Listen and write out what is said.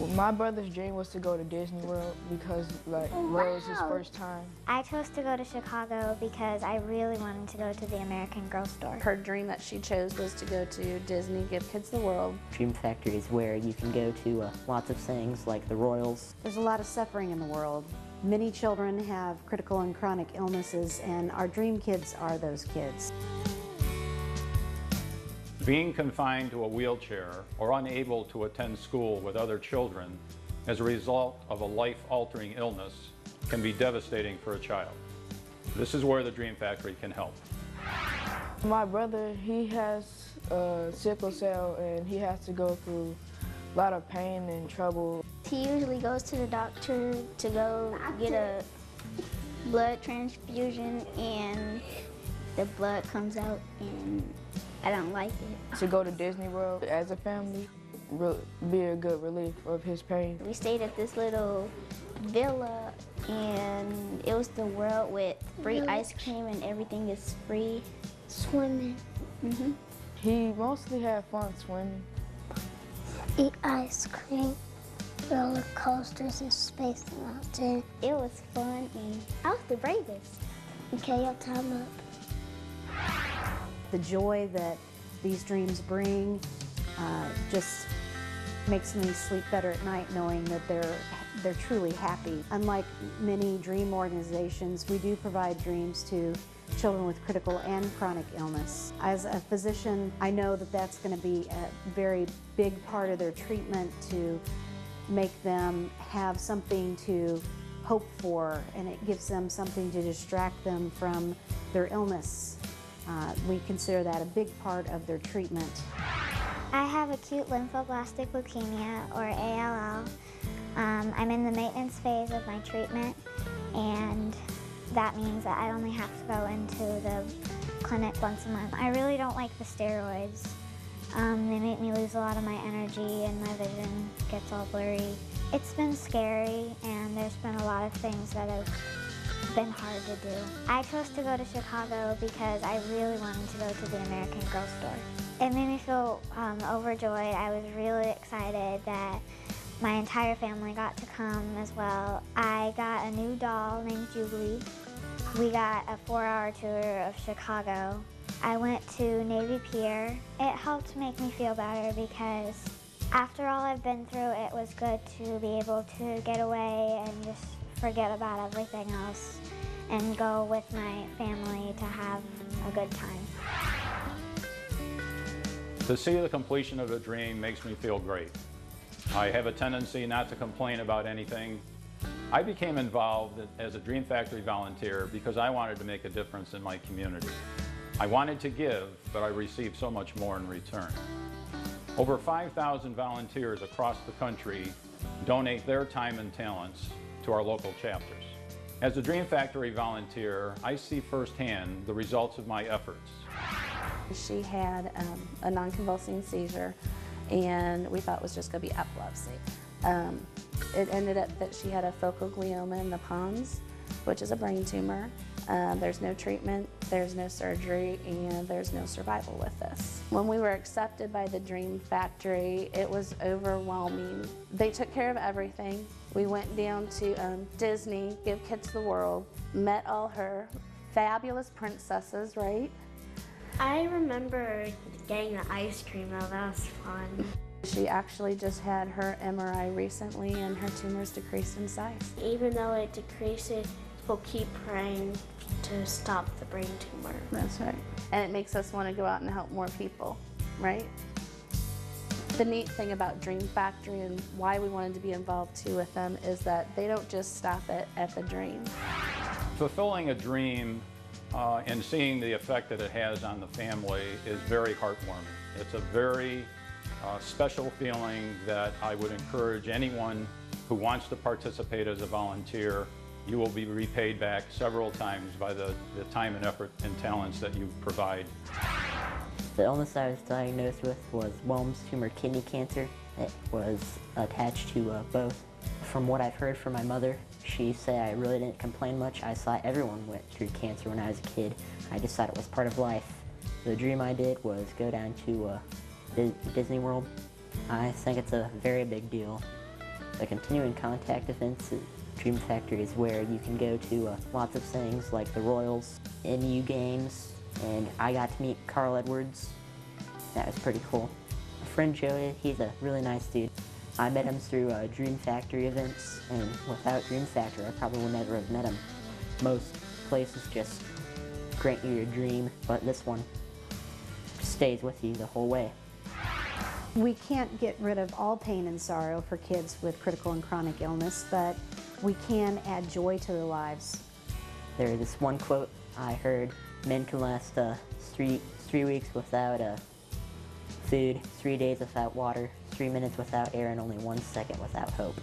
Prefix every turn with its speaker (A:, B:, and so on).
A: Well, my brother's dream was to go to Disney World because, like, well, it was his first time.
B: I chose to go to Chicago because I really wanted to go to the American Girl store.
C: Her dream that she chose was to go to Disney, give kids the world.
D: Dream Factory is where you can go to lots of things like the Royals.
E: There's a lot of suffering in the world. Many children have critical and chronic illnesses, and our dream kids are those kids.
F: Being confined to a wheelchair or unable to attend school with other children as a result of a life-altering illness can be devastating for a child. This is where the Dream Factory can help.
A: My brother, he has sickle cell and he has to go through a lot of pain and trouble.
B: He usually goes to the doctor to go get a blood transfusion, and the blood comes out and I don't like it.
A: To go to Disney World as a family will be a good relief of his pain.
B: We stayed at this little villa, and it was the world with free ice cream and everything is free.
G: Swimming.
A: He mostly had fun swimming.
G: Eat ice cream, roller coasters, and Space Mountain.
B: It was fun, and I was the bravest.
G: Okay, your time up.
E: The joy that these dreams bring just makes me sleep better at night knowing that they're truly happy. Unlike many dream organizations, we do provide dreams to children with critical and chronic illness. As a physician, I know that that's going to be a very big part of their treatment to make them have something to hope for, and it gives them something to distract them from their illness. We consider that a big part of their treatment.
B: I have acute lymphoblastic leukemia, or ALL. I'm in the maintenance phase of my treatment, and that means that I only have to go into the clinic once a month. I really don't like the steroids. They make me lose a lot of my energy and my vision gets all blurry. It's been scary, and there's been a lot of things that have been hard to do. I chose to go to Chicago because I really wanted to go to the American Girl store. It made me feel overjoyed. I was really excited that my entire family got to come as well. I got a new doll named Jubilee. We got a 4-hour tour of Chicago. I went to Navy Pier. It helped make me feel better because after all I've been through, it was good to be able to get away and just forget about everything else and go with my family to have a good time.
F: To see the completion of a dream makes me feel great. I have a tendency not to complain about anything. I became involved as a Dream Factory volunteer because I wanted to make a difference in my community. I wanted to give, but I received so much more in return. Over 5,000 volunteers across the country donate their time and talents to our local chapters. As a Dream Factory volunteer, I see firsthand the results of my efforts.
C: She had a non-convulsing seizure, and we thought it was just going to be epilepsy. It ended up that she had a focal glioma in the pons, which is a brain tumor. There's no treatment, there's no surgery, and there's no survival with this. When we were accepted by the Dream Factory, it was overwhelming. They took care of everything. We went down to Disney, Give Kids the World, met all her fabulous princesses, right?
G: I remember getting the ice cream though, that was fun.
C: She actually just had her MRI recently, and her tumors decreased in size.
G: Even though it decreases, we'll keep praying to stop the brain tumor.
C: That's right. And it makes us want to go out and help more people, right? The neat thing about Dream Factory and why we wanted to be involved too with them is that they don't just stop it at the dream.
F: Fulfilling a dream and seeing the effect that it has on the family is very heartwarming. It's a very special feeling that I would encourage anyone who wants to participate as a volunteer. You will be repaid back several times by the time and effort and talents that you provide.
D: The illness I was diagnosed with was Wilms tumor kidney cancer. It was attached to both. From what I've heard from my mother, she said I really didn't complain much. I saw everyone went through cancer when I was a kid. I just thought it was part of life. The dream I did was go down to Disney World. I think it's a very big deal. The continuing contact events at Dream Factory is where you can go to lots of things like the Royals, NU games, and I got to meet Carl Edwards. That was pretty cool. My friend Joey, he's a really nice dude. I met him through Dream Factory events, and without Dream Factory, I probably would never have met him. Most places just grant you your dream, but this one stays with you the whole way.
E: We can't get rid of all pain and sorrow for kids with critical and chronic illness, but we can add joy to their lives.
D: There's this one quote I heard: men can last 3 weeks without food, 3 days without water, 3 minutes without air, and only 1 second without hope.